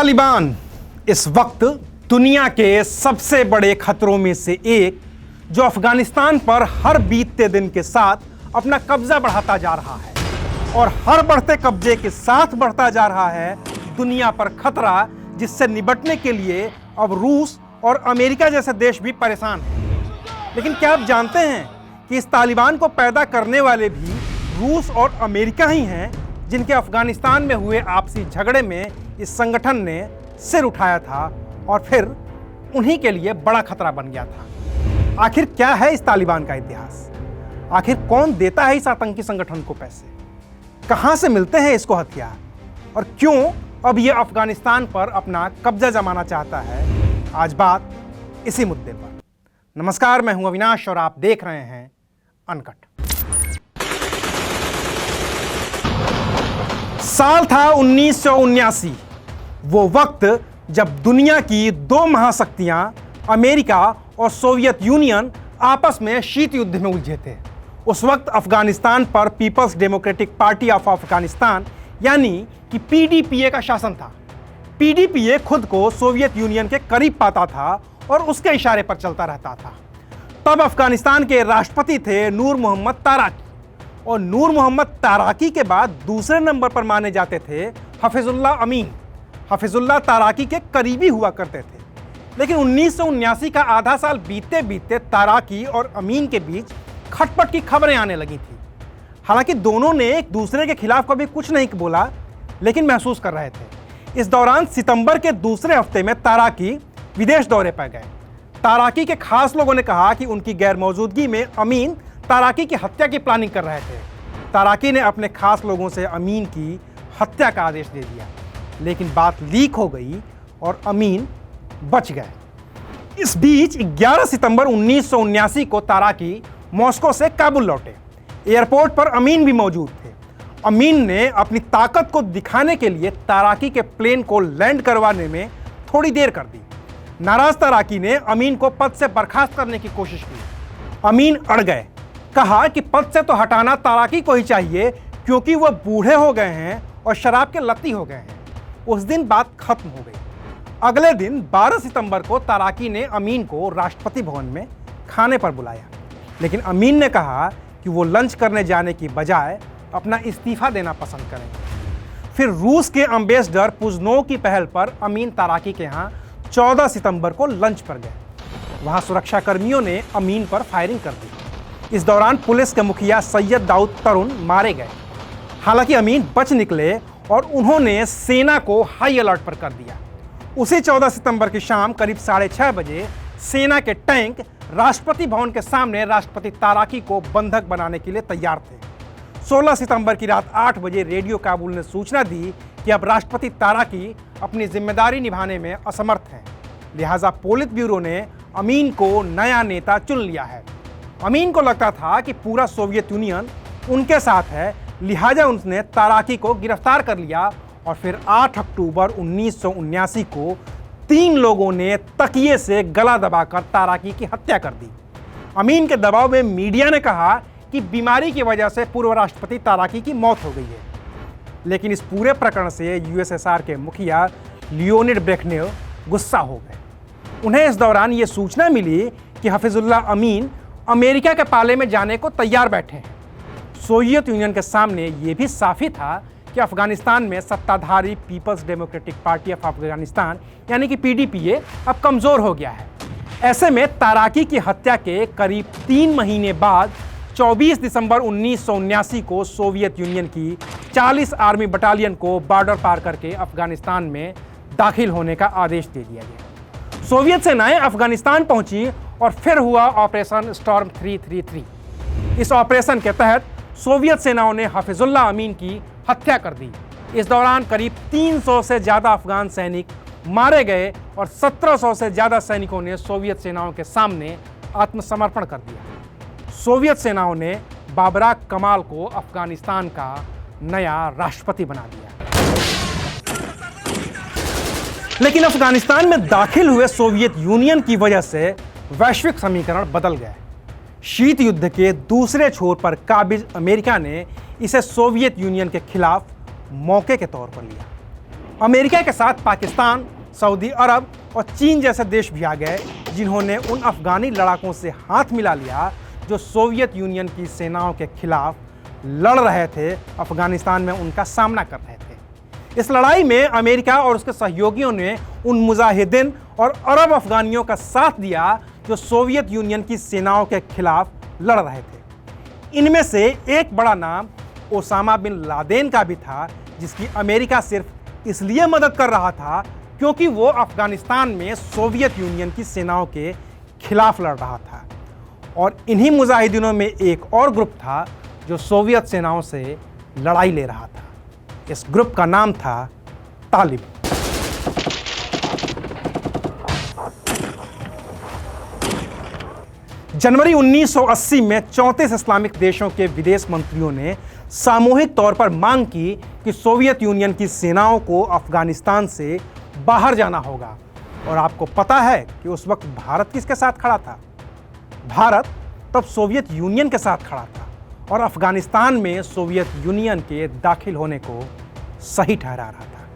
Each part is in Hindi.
तालिबान इस वक्त दुनिया के सबसे बड़े खतरों में से एक, जो अफगानिस्तान पर हर बीतते दिन के साथ अपना कब्जा बढ़ाता जा रहा है और हर बढ़ते कब्जे के साथ बढ़ता जा रहा है दुनिया पर खतरा, जिससे निपटने के लिए अब रूस और अमेरिका जैसे देश भी परेशान हैं। लेकिन क्या आप जानते हैं कि इस तालिबान को पैदा करने वाले भी रूस और अमेरिका ही हैं, जिनके अफगानिस्तान में हुए आपसी झगड़े में इस संगठन ने सिर उठाया था और फिर उन्हीं के लिए बड़ा खतरा बन गया था। आखिर क्या है इस तालिबान का इतिहास? आखिर कौन देता है इस आतंकी संगठन को पैसे? कहां से मिलते हैं इसको हथियार? और क्यों अब ये अफगानिस्तान पर अपना कब्जा जमाना चाहता है? आज बात इसी मुद्दे पर। नमस्कार, मैं हूं अविनाश और आप देख रहे हैं अनकट। साल था 1979, वो वक्त जब दुनिया की दो महाशक्तियां अमेरिका और सोवियत यूनियन आपस में शीत युद्ध में उलझे थे। उस वक्त अफगानिस्तान पर People's democratic party of Afghanistan यानी कि पीडीपीए का शासन था। पीडीपीए खुद को सोवियत यूनियन के करीब पाता था और उसके इशारे पर चलता रहता था। तब अफगानिस्तान के राष्ट्रपति थे नूर मोहम्मद ताराकी, और नूर मोहम्मद ताराकी के बाद दूसरे नंबर पर माने जाते थे हफीजुल्लाह अमीन। हफीजुल्लाह ताराकी के करीबी हुआ करते थे। लेकिन 1979 का आधा साल बीतते बीतते ताराकी और अमीन के बीच खटपट की खबरें आने लगी थी। हालांकि दोनों ने एक दूसरे के खिलाफ कभी कुछ नहीं बोला, लेकिन महसूस कर रहे थे। इस दौरान सितंबर के दूसरे हफ्ते में ताराकी विदेश दौरे पर गए। ताराकी के खास लोगों ने कहा कि उनकी गैर मौजूदगी में अमीन ताराकी की हत्या की प्लानिंग कर रहे थे। ताराकी ने अपने खास लोगों से अमीन की हत्या का आदेश दे दिया, लेकिन बात लीक हो गई और अमीन बच गए। इस बीच 11 सितंबर 1979 को ताराकी मॉस्को से काबुल लौटे। एयरपोर्ट पर अमीन भी मौजूद थे। अमीन ने अपनी ताकत को दिखाने के लिए ताराकी के प्लेन को लैंड करवाने में थोड़ी देर कर दी। नाराज ताराकी ने अमीन को पद से बर्खास्त करने की कोशिश की। अमीन अड़ गए, कहा कि पद से तो हटाना ताराकी को ही चाहिए, क्योंकि वह बूढ़े हो गए हैं और शराब के लत्ती हो गए हैं। उस दिन बात खत्म हो गई। अगले दिन 12 सितंबर को ताराकी ने अमीन को राष्ट्रपति भवन में खाने पर बुलाया, लेकिन अमीन ने कहा कि वो लंच करने जाने की बजाय अपना इस्तीफा देना पसंद करेंगे। फिर रूस के एम्बेसडर पुजनोव की पहल पर अमीन ताराकी के यहाँ 14 सितंबर को लंच पर गए। वहाँ सुरक्षा कर्मियों ने अमीन पर फायरिंग कर दी। इस दौरान पुलिस के मुखिया सैयद दाऊद तरुण मारे गए। हालांकि अमीन बच निकले और उन्होंने सेना को हाई अलर्ट पर कर दिया। उसी 14 सितंबर की शाम करीब 6:30 बजे सेना के टैंक राष्ट्रपति भवन के सामने राष्ट्रपति ताराकी को बंधक बनाने के लिए तैयार थे। 16 सितंबर की रात 8 बजे रेडियो काबुल ने सूचना दी कि अब राष्ट्रपति ताराकी अपनी जिम्मेदारी निभाने में असमर्थ हैं। लिहाजा पोलित ब्यूरो ने अमीन को नया नेता चुन लिया है। अमीन को लगता था कि पूरा सोवियत यूनियन उनके साथ है, लिहाजा उसने ताराकी को गिरफ्तार कर लिया और फिर 8 अक्टूबर 1979 को 3 लोगों ने तकिए से गला दबाकर ताराकी की हत्या कर दी। अमीन के दबाव में मीडिया ने कहा कि बीमारी की वजह से पूर्व राष्ट्रपति ताराकी की मौत हो गई है। लेकिन इस पूरे प्रकरण से यूएसएसआर के मुखिया लियोनिड ब्रेजनेव गुस्सा हो गए। उन्हें इस दौरान ये सूचना मिली कि हफीजुल्लाह अमीन अमेरिका के पाले में जाने को तैयार बैठे हैं। सोवियत यूनियन के सामने ये भी साफ ही था कि अफगानिस्तान में सत्ताधारी people's democratic party of Afghanistan यानी कि पीडीपीए अब कमजोर हो गया है। ऐसे में ताराकी की हत्या के करीब 3 महीने बाद 24 दिसंबर 1979 को सोवियत यूनियन की 40 आर्मी बटालियन को बॉर्डर पार करके अफगानिस्तान में दाखिल होने का आदेश दे दिया गया। सोवियत सेनाएं अफगानिस्तान पहुंची और फिर हुआ ऑपरेशन स्टॉर्म 333। इस ऑपरेशन के तहत सोवियत सेनाओं ने हफीजुल्लाह अमीन की हत्या कर दी। इस दौरान करीब 300 से ज्यादा अफगान सैनिक मारे गए और 1700 से ज्यादा सैनिकों ने सोवियत सेनाओं के सामने आत्मसमर्पण कर दिया। सोवियत सेनाओं ने बाबरा कमाल को अफगानिस्तान का नया राष्ट्रपति बना दिया। लेकिन अफगानिस्तान में दाखिल हुए सोवियत यूनियन की वजह से वैश्विक समीकरण बदल गए। शीत युद्ध के दूसरे छोर पर काबिज अमेरिका ने इसे सोवियत यूनियन के खिलाफ मौके के तौर पर लिया। अमेरिका के साथ पाकिस्तान, सऊदी अरब और चीन जैसे देश भी आ गए, जिन्होंने उन अफगानी लड़ाकों से हाथ मिला लिया जो सोवियत यूनियन की सेनाओं के खिलाफ लड़ रहे थे, अफगानिस्तान में उनका सामना कर रहे थे। इस लड़ाई में अमेरिका और उसके सहयोगियों ने उन मुजाहिदीन और अरब अफगानियों का साथ दिया जो सोवियत यूनियन की सेनाओं के खिलाफ लड़ रहे थे। इनमें से एक बड़ा नाम ओसामा बिन लादेन का भी था, जिसकी अमेरिका सिर्फ इसलिए मदद कर रहा था क्योंकि वो अफगानिस्तान में सोवियत यूनियन की सेनाओं के खिलाफ लड़ रहा था। और इन्हीं मुजाहिदीनों में एक और ग्रुप था जो सोवियत सेनाओं से लड़ाई ले रहा था। इस ग्रुप का नाम था तालिब। जनवरी 1980 में 34 इस्लामिक देशों के विदेश मंत्रियों ने सामूहिक तौर पर मांग की कि सोवियत यूनियन की सेनाओं को अफगानिस्तान से बाहर जाना होगा। और आपको पता है कि उस वक्त भारत किसके साथ खड़ा था? भारत तब सोवियत यूनियन के साथ खड़ा था और अफगानिस्तान में सोवियत यूनियन के दाखिल होने को सही ठहरा रहा था।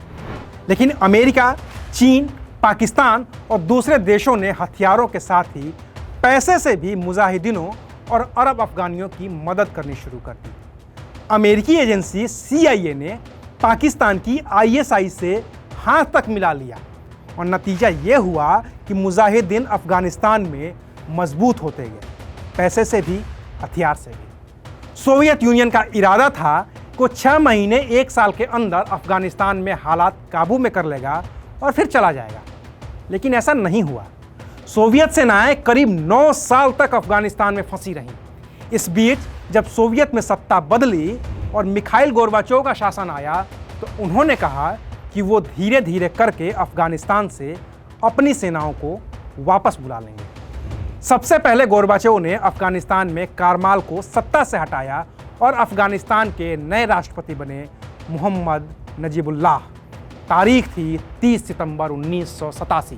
लेकिन अमेरिका, चीन, पाकिस्तान और दूसरे देशों ने हथियारों के साथ ही पैसे से भी मुजाहिदीनों और अरब अफगानियों की मदद करनी शुरू कर दी। अमेरिकी एजेंसी CIA ने पाकिस्तान की ISI से हाथ तक मिला लिया और नतीजा ये हुआ कि मुजाहिदीन अफगानिस्तान में मजबूत होते गए, पैसे से भी, हथियार से भी। सोवियत यूनियन का इरादा था कि 6 महीने 1 साल के अंदर अफगानिस्तान में हालात काबू में कर लेगा और फिर चला जाएगा। लेकिन ऐसा नहीं हुआ। सोवियत सेनाएं करीब 9 साल तक अफगानिस्तान में फंसी रहीं। इस बीच जब सोवियत में सत्ता बदली और मिखाइल गोर्बाचोव का शासन आया तो उन्होंने कहा कि वो धीरे धीरे करके अफगानिस्तान से अपनी सेनाओं को वापस बुला लेंगे। सबसे पहले गोर्बाचोव ने अफगानिस्तान में कारमाल को सत्ता से हटाया और अफगानिस्तान के नए राष्ट्रपति बने मोहम्मद नजीबुल्लाह। तारीख थी 30 सितंबर 1987।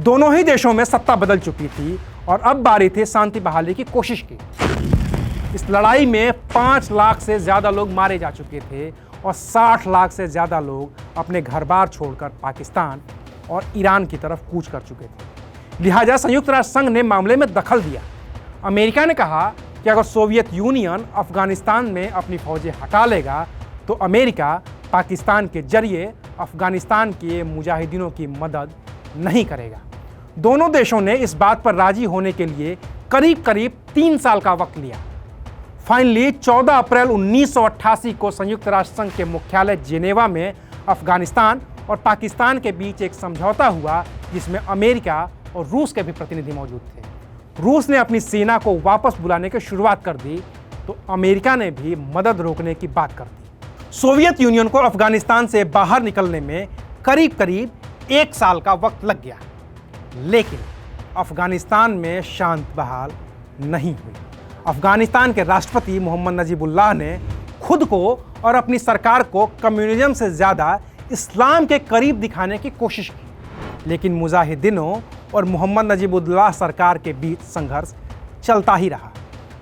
दोनों ही देशों में सत्ता बदल चुकी थी और अब बारी थी शांति बहाली की कोशिश की। इस लड़ाई में 5 लाख से ज़्यादा लोग मारे जा चुके थे और 60 लाख से ज़्यादा लोग अपने घर बार छोड़कर पाकिस्तान और ईरान की तरफ कूच कर चुके थे। लिहाजा संयुक्त राष्ट्र संघ ने मामले में दखल दिया। अमेरिका ने कहा कि अगर सोवियत यूनियन अफगानिस्तान में अपनी फौजें हटा लेगा तो अमेरिका पाकिस्तान के जरिए अफगानिस्तान के मुजाहिदीनों की मदद नहीं करेगा। दोनों देशों ने इस बात पर राजी होने के लिए करीब करीब 3 साल का वक्त लिया। फाइनली 14 अप्रैल 1988 को संयुक्त राष्ट्र संघ के मुख्यालय जेनेवा में अफगानिस्तान और पाकिस्तान के बीच एक समझौता हुआ, जिसमें अमेरिका और रूस के भी प्रतिनिधि मौजूद थे। रूस ने अपनी सेना को वापस बुलाने की शुरुआत कर दी तो अमेरिका ने भी मदद रोकने की बात कर दी। सोवियत यूनियन को अफगानिस्तान से बाहर निकलने में करीब करीब 1 साल का वक्त लग गया, लेकिन अफगानिस्तान में शांत बहाल नहीं हुई। अफगानिस्तान के राष्ट्रपति मोहम्मद नजीबुल्लाह ने खुद को और अपनी सरकार को कम्युनिज्म से ज़्यादा इस्लाम के करीब दिखाने की कोशिश की, लेकिन मुजाहिदीनों और मोहम्मद नजीबुल्लाह सरकार के बीच संघर्ष चलता ही रहा।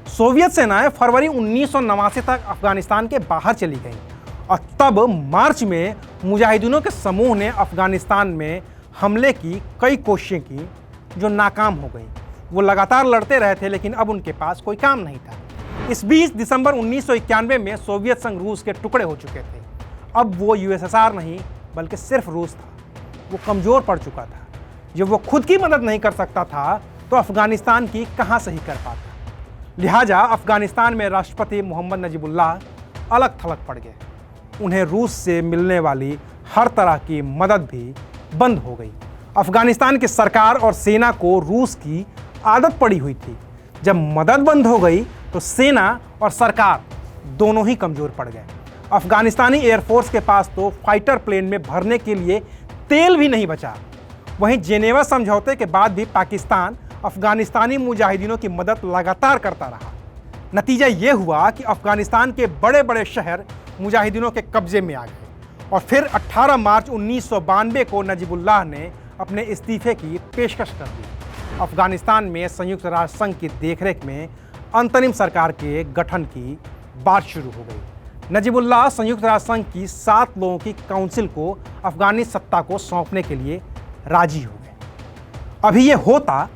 सोवियत सेनाएं फरवरी 1989 तक अफगानिस्तान के बाहर चली गईं और तब मार्च में मुजाहिदीनों के समूह ने अफगानिस्तान में हमले की कई कोशिशें की जो नाकाम हो गई। वो लगातार लड़ते रहे थे, लेकिन अब उनके पास कोई काम नहीं था। इस बीच दिसंबर 1991 में सोवियत संघ रूस के टुकड़े हो चुके थे। अब वो USSR नहीं बल्कि सिर्फ रूस था। वो कमज़ोर पड़ चुका था। जब वो खुद की मदद नहीं कर सकता था तो अफगानिस्तान की कहाँ से ही कर पाता। लिहाजा अफगानिस्तान में राष्ट्रपति मोहम्मद नजीबुल्लाह अलग थलग पड़ गए। उन्हें रूस से मिलने वाली हर तरह की मदद भी बंद हो गई। अफगानिस्तान की सरकार और सेना को रूस की आदत पड़ी हुई थी। जब मदद बंद हो गई तो सेना और सरकार दोनों ही कमज़ोर पड़ गए। अफगानिस्तानी एयरफोर्स के पास तो फाइटर प्लेन में भरने के लिए तेल भी नहीं बचा। वहीं जेनेवा समझौते के बाद भी पाकिस्तान अफगानिस्तानी मुजाहिदीनों की मदद लगातार करता रहा। नतीजा ये हुआ कि अफगानिस्तान के बड़े बड़े शहर मुजाहिदीनों के कब्जे में आ गए और फिर 18 मार्च 1992 को नजीबुल्लाह ने अपने इस्तीफे की पेशकश कर दी। अफगानिस्तान में संयुक्त राष्ट्र संघ की देखरेख में अंतरिम सरकार के गठन की बात शुरू हो गई। नजीबुल्लाह संयुक्त राष्ट्र संघ की 7 लोगों की काउंसिल को अफगानी सत्ता को सौंपने के लिए राजी हो गए। अभी ये होता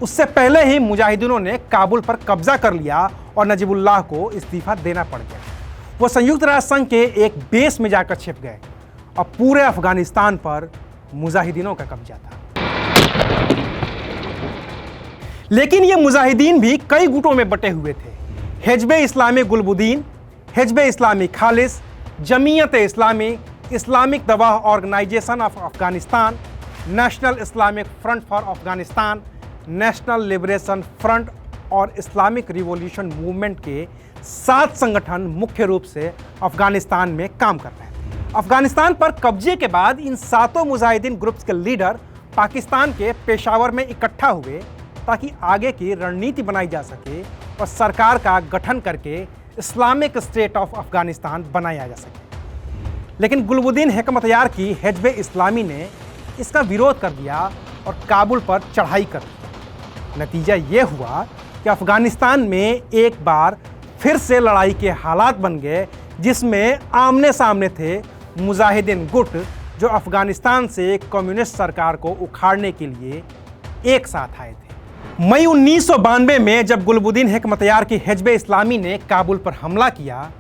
उससे पहले ही मुजाहिदीनों ने काबुल पर कब्जा कर लिया और नजीबुल्लाह को इस्तीफा देना पड़ गया। वो संयुक्त राष्ट्र संघ के एक बेस में जाकर छिप गए। अब पूरे अफगानिस्तान पर मुजाहिदीनों का कब्जा था। लेकिन ये मुजाहिदीन भी कई गुटों में बटे हुए थे। हिज़्ब इस्लामी Gulbuddin, Hizb Islami Khalis, Jamiat Islami, Islamic Dawa organisation of Afghanistan, national Islamic front for Afghanistan, national liberation front और इस्लामिक रिवॉल्यूशन मूवमेंट के 7 संगठन मुख्य रूप से अफगानिस्तान में काम कर रहे हैं। अफगानिस्तान पर कब्जे के बाद इन 7 मुजाहिदीन ग्रुप्स के लीडर पाकिस्तान के पेशावर में इकट्ठा हुए ताकि आगे की रणनीति बनाई जा सके और सरकार का गठन करके इस्लामिक स्टेट ऑफ अफगानिस्तान बनाया जा सके। लेकिन गुलबुद्दीन हिकमतयार की हिज़्ब इस्लामी ने इसका विरोध कर दिया और काबुल पर चढ़ाई कर दी। नतीजा ये हुआ कि अफगानिस्तान में एक बार फिर से लड़ाई के हालात बन गए, जिसमें आमने सामने थे मुजाहिदीन गुट जो अफगानिस्तान से कम्युनिस्ट सरकार को उखाड़ने के लिए एक साथ आए थे। मई 1992 में जब गुलबुद्दीन हिकमतयार की हिज़्ब इस्लामी ने काबुल पर हमला किया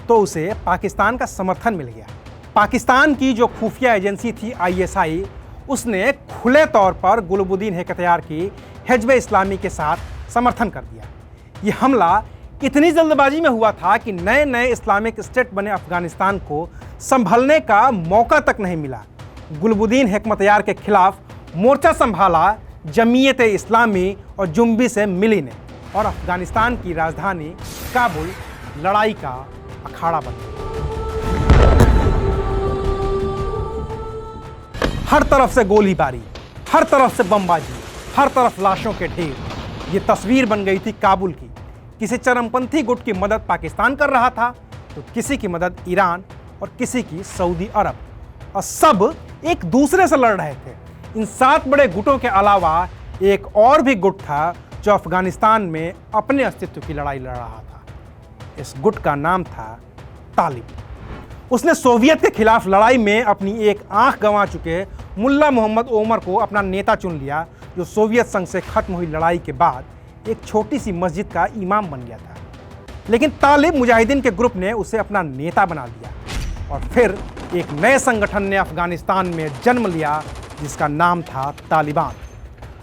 तो उसे पाकिस्तान का समर्थन मिल गया। पाकिस्तान की जो खुफिया एजेंसी थी ISI, उसने खुले तौर पर गुलबुद्दीन हिकमतयार की हिज़्ब इस्लामी के साथ समर्थन कर दिया। ये हमला इतनी जल्दबाजी में हुआ था कि नए नए इस्लामिक स्टेट बने अफगानिस्तान को संभलने का मौका तक नहीं मिला। गुलबुद्दीन हिकमतयार के खिलाफ मोर्चा संभाला जमीयत इस्लामी और जुम्बी से मिली ने और अफगानिस्तान की राजधानी काबुल लड़ाई का अखाड़ा बन गई। हर तरफ से गोलीबारी, हर तरफ से बमबाजी, हर तरफ लाशों के ढेर। ये तस्वीर बन गई थी काबुल की। किसी चरमपंथी गुट की मदद पाकिस्तान कर रहा था तो किसी की मदद ईरान और किसी की सऊदी अरब, और सब एक दूसरे से लड़ रहे थे। इन 7 बड़े गुटों के अलावा एक और भी गुट था जो अफगानिस्तान में अपने अस्तित्व की लड़ाई लड़ रहा था। इस गुट का नाम था तालिब। उसने सोवियत के खिलाफ लड़ाई में अपनी एक आंख गंवा चुके मुल्ला मोहम्मद ओमर को अपना नेता चुन लिया, जो सोवियत संघ से खत्म हुई लड़ाई के बाद एक छोटी सी मस्जिद का इमाम बन गया था। लेकिन तालिब मुजाहिदीन के ग्रुप ने उसे अपना नेता बना दिया और फिर एक नए संगठन ने अफगानिस्तान में जन्म लिया जिसका नाम था तालिबान।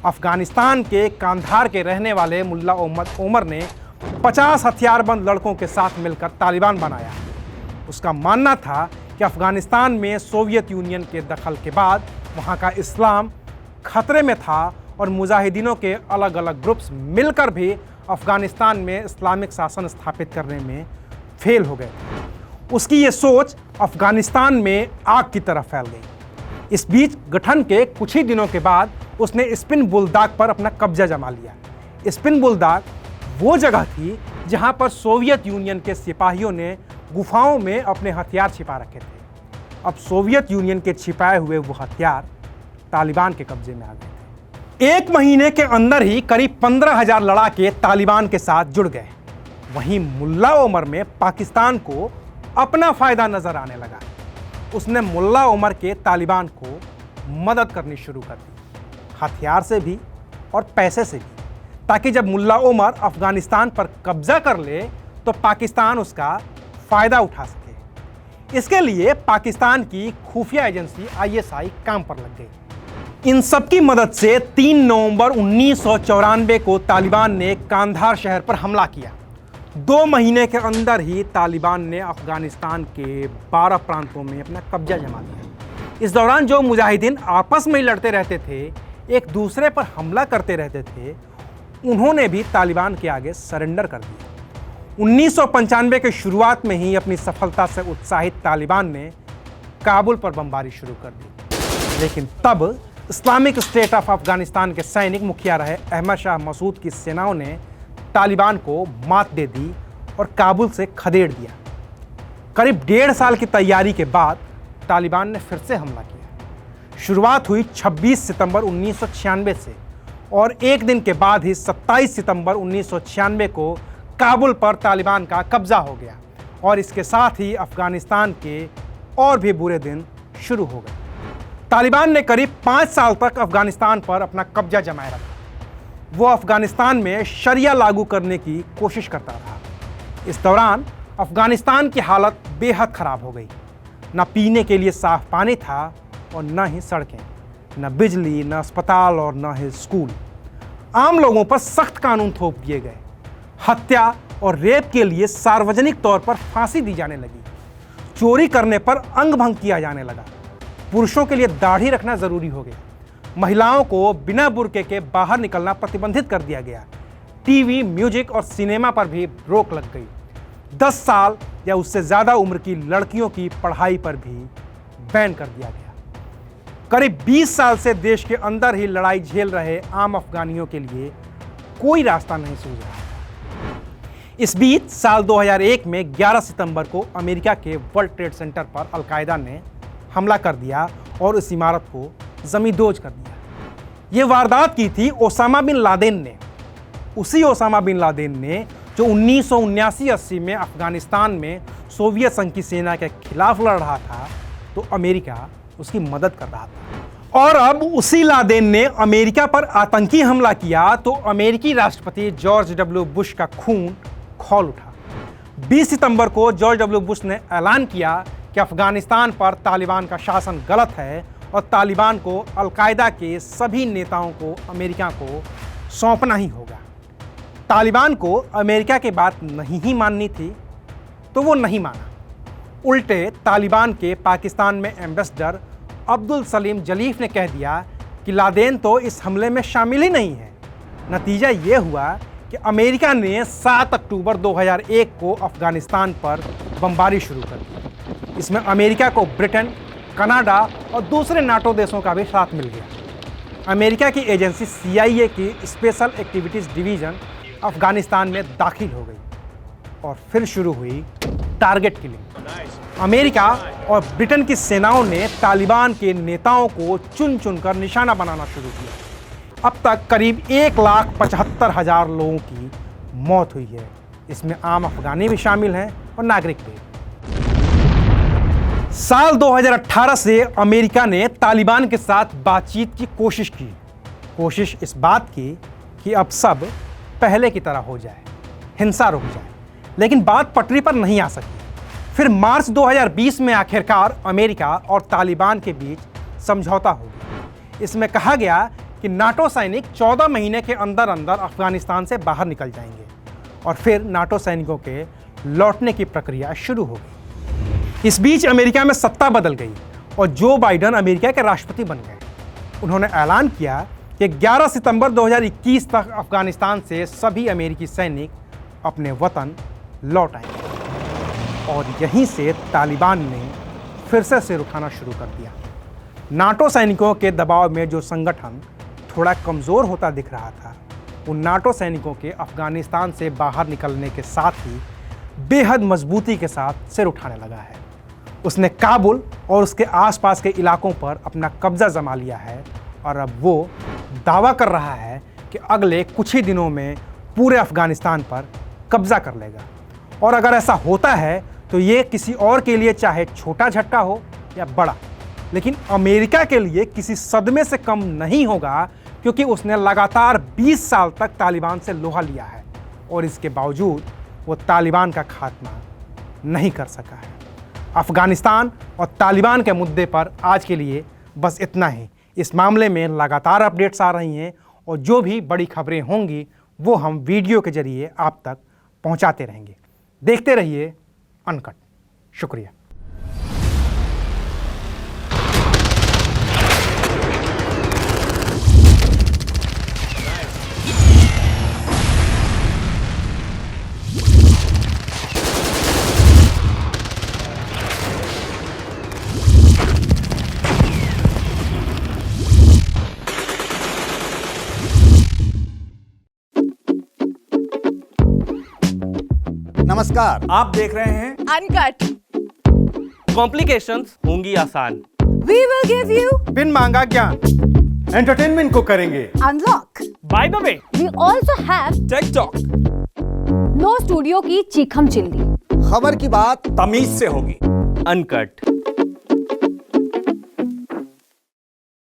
अफगानिस्तान के कांधार के रहने वाले मुल्ला मोहम्मद ओमर ने 50 हथियारबंद लड़कों के साथ मिलकर तालिबान बनाया। उसका मानना था कि अफगानिस्तान में सोवियत यूनियन के दखल के बाद वहाँ का इस्लाम खतरे में था और मुजाहिदीनों के अलग अलग ग्रुप्स मिलकर भी अफगानिस्तान में इस्लामिक शासन स्थापित करने में फेल हो गए थे। उसकी ये सोच अफगानिस्तान में आग की तरह फैल गई। इस बीच गठन के कुछ ही दिनों के बाद उसने स्पिन बुलदाग पर अपना कब्जा जमा लिया। स्पिन बुलदाग वो जगह थी जहां पर सोवियत यूनियन के सिपाहियों ने गुफाओं में अपने हथियार छिपा रखे थे। अब सोवियत यूनियन के छिपाए हुए वो हथियार तालिबान के कब्जे में आ गए थे। 1 महीने के अंदर ही करीब 15,000 लड़ाके तालिबान के साथ जुड़ गए। वहीं मुल्ला ओमर में पाकिस्तान को अपना फायदा नजर आने लगा। उसने मुल्ला ओमर के तालिबान को मदद करनी शुरू कर दी, हथियार से भी और पैसे से भी, ताकि जब मुल्ला ओमर अफगानिस्तान पर कब्जा कर ले तो पाकिस्तान उसका फायदा उठा सके। इसके लिए पाकिस्तान की खुफिया एजेंसी ISI काम पर लग गई। इन सब की मदद से 3 नवंबर 1994 को तालिबान ने कांधार शहर पर हमला किया। 2 महीने के अंदर ही तालिबान ने अफगानिस्तान के 12 प्रांतों में अपना कब्जा जमा लिया। इस दौरान जो मुजाहिदीन आपस में ही लड़ते रहते थे, एक दूसरे पर हमला करते रहते थे, उन्होंने भी तालिबान के आगे सरेंडर कर दिया। 1995 के शुरुआत में ही अपनी सफलता से उत्साहित तालिबान ने काबुल पर बमबारी शुरू कर दी। लेकिन तब इस्लामिक स्टेट ऑफ अफगानिस्तान के सैनिक मुखिया रहे अहमद शाह मसूद की सेनाओं ने तालिबान को मात दे दी और काबुल से खदेड़ दिया। करीब 1.5 साल की तैयारी के बाद तालिबान ने फिर से हमला किया। शुरुआत हुई 26 सितंबर 1996 से और एक दिन के बाद ही 27 सितंबर 1996 को काबुल पर तालिबान का कब्जा हो गया और इसके साथ ही अफगानिस्तान के और भी बुरे दिन शुरू हो गए। तालिबान ने करीब 5 साल तक अफगानिस्तान पर अपना कब्जा जमाए रखा। वो अफगानिस्तान में शरिया लागू करने की कोशिश करता रहा। इस दौरान अफगानिस्तान की हालत बेहद खराब हो गई। न पीने के लिए साफ पानी था और न ही सड़कें, न बिजली, न अस्पताल और न ही स्कूल। आम लोगों पर सख्त कानून थोप दिए गए। हत्या और रेप के लिए सार्वजनिक तौर पर फांसी दी जाने लगी। चोरी करने पर अंग भंग किया जाने लगा। पुरुषों के लिए दाढ़ी रखना जरूरी हो गया। महिलाओं को बिना बुर्के के बाहर निकलना प्रतिबंधित कर दिया गया। टीवी, म्यूजिक और सिनेमा पर भी रोक लग गई। 10 साल या उससे ज्यादा उम्र की लड़कियों की पढ़ाई पर भी बैन कर दिया गया। करीब 20 साल से देश के अंदर ही लड़ाई झेल रहे आम अफगानियों के लिए कोई रास्ता नहीं सूझ रहा। इस बीच साल 2001 में 11 सितंबर को अमेरिका के वर्ल्ड ट्रेड सेंटर पर अलकायदा ने हमला कर दिया और इस इमारत को जमींदोज कर दिया। ये वारदात की थी ओसामा बिन लादेन ने। उसी ओसामा बिन लादेन ने जो 1979-80 में अफगानिस्तान में सोवियत संघ की सेना के खिलाफ लड़ रहा था, तो अमेरिका उसकी मदद कर रहा था। और अब उसी लादेन ने अमेरिका पर आतंकी हमला किया तो अमेरिकी राष्ट्रपति जॉर्ज डब्ल्यू बुश का खून खौल उठा। 20 सितंबर को जॉर्ज डब्ल्यू बुश ने ऐलान किया कि अफगानिस्तान पर तालिबान का शासन गलत है और तालिबान को अलकायदा के सभी नेताओं को अमेरिका को सौंपना ही होगा। तालिबान को अमेरिका की बात नहीं ही माननी थी तो वो नहीं माना। उल्टे तालिबान के पाकिस्तान में एम्बेसडर अब्दुल सलीम जलीफ ने कह दिया कि लादेन तो इस हमले में शामिल ही नहीं है। नतीजा ये हुआ कि अमेरिका ने 7 अक्टूबर 2001 को अफगानिस्तान पर बमबारी शुरू कर दी। इसमें अमेरिका को ब्रिटेन, कनाडा और दूसरे नाटो देशों का भी साथ मिल गया। अमेरिका की एजेंसी CIA की स्पेशल एक्टिविटीज़ डिवीज़न अफगानिस्तान में दाखिल हो गई और फिर शुरू हुई टारगेट किलिंग। अमेरिका और ब्रिटेन की सेनाओं ने तालिबान के नेताओं को चुन चुनकर निशाना बनाना शुरू किया। अब तक करीब 1,75,000 लोगों की मौत हुई है। इसमें आम अफगानी भी शामिल हैं और नागरिक भी। साल 2018 से अमेरिका ने तालिबान के साथ बातचीत की कोशिश की। कोशिश इस बात की कि अब सब पहले की तरह हो जाए, हिंसा रुक जाए, लेकिन बात पटरी पर नहीं आ सकी। फिर मार्च 2020 में आखिरकार अमेरिका और तालिबान के बीच समझौता हो गया। इसमें कहा गया कि नाटो सैनिक 14 महीने के अंदर अंदर अफगानिस्तान से बाहर निकल जाएंगे और फिर नाटो सैनिकों के लौटने की प्रक्रिया शुरू हो गई। इस बीच अमेरिका में सत्ता बदल गई और जो बाइडन अमेरिका के राष्ट्रपति बन गए। उन्होंने ऐलान किया कि 11 सितंबर 2021 तक अफगानिस्तान से सभी अमेरिकी सैनिक अपने वतन लौट आएंगे। और यहीं से तालिबान ने फिर से सिर उठाना शुरू कर दिया। नाटो सैनिकों के दबाव में जो संगठन थोड़ा कमज़ोर होता दिख रहा था, उन नाटो सैनिकों के अफगानिस्तान से बाहर निकलने के साथ ही बेहद मजबूती के साथ सिर उठाने लगा है। उसने काबुल और उसके आसपास के इलाकों पर अपना कब्जा जमा लिया है और अब वो दावा कर रहा है कि अगले कुछ ही दिनों में पूरे अफगानिस्तान पर कब्जा कर लेगा। और अगर ऐसा होता है तो ये किसी और के लिए चाहे छोटा झटका हो या बड़ा, लेकिन अमेरिका के लिए किसी सदमे से कम नहीं होगा, क्योंकि उसने लगातार 20 साल तक तालिबान से लोहा लिया है और इसके बावजूद वो तालिबान का खात्मा नहीं कर सका है। अफगानिस्तान और तालिबान के मुद्दे पर आज के लिए बस इतना ही। इस मामले में लगातार अपडेट्स आ रही हैं और जो भी बड़ी खबरें होंगी वो हम वीडियो के जरिए आप तक पहुंचाते रहेंगे। देखते रहिए अनकट। शुक्रिया। नमस्कार, आप देख रहे हैं अनकट। कॉम्प्लिकेशंस होंगी आसान। We will give you बिन मांगा ज्ञान एंटरटेनमेंट को करेंगे unlock. By the way We also have tech talk. No studio की चीखम चिल्ली, खबर की बात तमीज से होगी। अनकट।